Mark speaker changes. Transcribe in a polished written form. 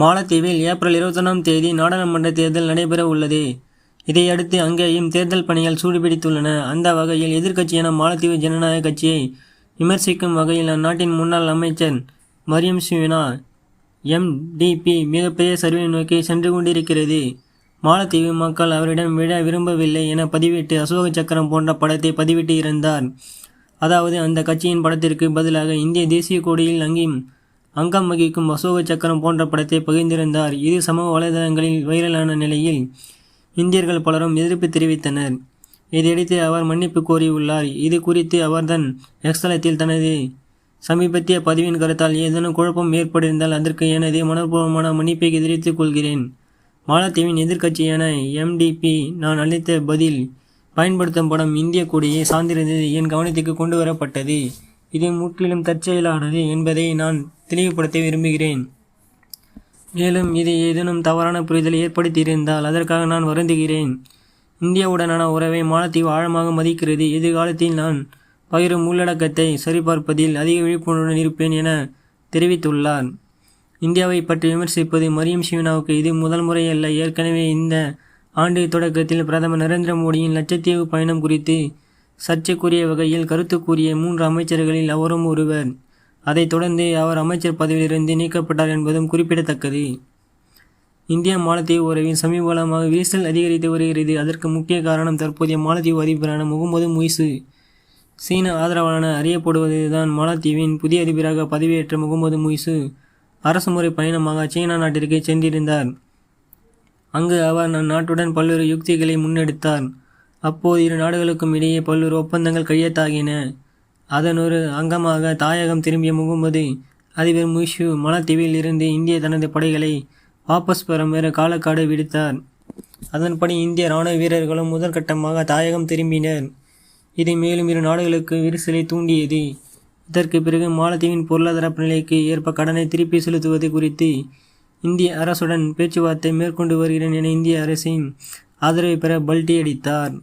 Speaker 1: மாலத்தீவில் ஏப்ரல் 21ஆம் தேதி நாடாளுமன்ற தேர்தல் நடைபெற உள்ளது. இதையடுத்து அங்கேயும் தேர்தல் பணிகள் சூடுபிடித்துள்ளன. அந்த வகையில் எதிர்க்கட்சியான மாலத்தீவு ஜனநாயக கட்சியை விமர்சிக்கும் வகையில் அந்நாட்டின் முன்னாள் அமைச்சர் மரியம் சிவினா MDP மிகப்பெரிய சரிவை நோக்கி சென்று கொண்டிருக்கிறது. மாலத்தீவு மக்கள் அவரிடம் விட விரும்பவில்லை என பதிவிட்டு அசோக சக்கரம் போன்ற படத்தை பதிவிட்டு இருந்தார். அதாவது அந்த கட்சியின் படத்திற்கு பதிலாக இந்திய தேசிய கொடியில் அங்கம் வகிக்கும் அசோக சக்கரம் போன்ற படத்தை பகிர்ந்திருந்தார். இது சமூக வலைதளங்களில் வைரலான நிலையில் இந்தியர்கள் பலரும் எதிர்ப்பு தெரிவித்தனர். இதையடுத்து அவர் மன்னிப்பு கோரியுள்ளார். இது குறித்து அவர் தன் எக்ஸ் தளத்தில் தனது சமீபத்திய பதிவின் கருத்தால் ஏதேனும் குழப்பம் ஏற்பட்டிருந்தால் அதற்கு எனது மனப்பூர்வமான மன்னிப்பை தெரிவித்துக் கொள்கிறேன். மாலத்தீவின் எதிர்க்கட்சியான MDP நான் அளித்த பதில் பயன்படுத்தும் படம் இந்திய கொடியை சார்ந்திருந்தது என் கவனத்துக்கு கொண்டு வரப்பட்டது. இது முற்றிலும் தற்செயலானது என்பதை நான் தெளிவுபடுத்த விரும்புகிறேன். மேலும் இது ஏதேனும் தவறான புரிதலை ஏற்படுத்தியிருந்தால் அதற்காக நான் வருந்துகிறேன். இந்தியாவுடனான உறவை மாலத்தீவு ஆழமாக மதிக்கிறது. எதிர்காலத்தில் நான் பகிரும் உள்ளடக்கத்தை சரிபார்ப்பதில் அதிக விழிப்புணர்வுடன் இருப்பேன் என தெரிவித்துள்ளார். இந்தியாவை பற்றி விமர்சிப்பது மரியம் சிவினாவுக்கு இது முதல் முறையல்ல. ஏற்கனவே இந்த ஆண்டு தொடக்கத்தில் பிரதமர் நரேந்திர மோடியின் லட்சத்தீவு பயணம் குறித்து சர்ச்சைக்குரிய வகையில் கருத்து கூறிய 3 அமைச்சர்களில் அவரும் ஒருவர். அதைத் தொடர்ந்து அவர் அமைச்சர் பதவியிலிருந்து நீக்கப்பட்டார் என்பதும் குறிப்பிடத்தக்கது. இந்தியா மாலத்தீவு உறவில் சமீப காலமாக விரிசல் அதிகரித்து வருகிறது. அதற்கு முக்கிய காரணம் தற்போதைய மாலத்தீவு அதிபரான முகமது முய்சு சீன ஆதரவாளர் அறியப்படுவதுதான். மாலத்தீவின் புதிய அதிபராக பதவியேற்ற முகமது முய்சு அரசுமுறை பயணமாக சீனா நாட்டிற்கு சென்றிருந்தார். அங்கு அவர் அந்நாட்டுடன் பல்வேறு யுக்திகளை முன்னெடுத்தார். அப்போது இரு நாடுகளுக்கும் இடையே பல்வேறு ஒப்பந்தங்கள் கையெழுத்தாகின. அதன் ஒரு அங்கமாக தாயகம் திரும்பிய முகமது அதிபர் முய்சு மாலத்தீவில் இருந்து இந்திய தனது படைகளை வாபஸ் பெறும் காலக்கெடு விடுத்தார். அதன்படி இந்திய இராணுவ வீரர்களும் முதற்கட்டமாக தாயகம் திரும்பினர். இது மேலும் இரு நாடுகளுக்கு விரிசலை தூண்டியது. இதற்கு பிறகு மாலத்தீவின் பொருளாதார நிலைக்கு ஏற்ப கடனை திருப்பி செலுத்துவது குறித்து இந்திய அரசுடன் பேச்சுவார்த்தை மேற்கொண்டு வருகிறேன் என இந்திய அரசின் ஆதரவை பெற பல்டி அடித்தார்.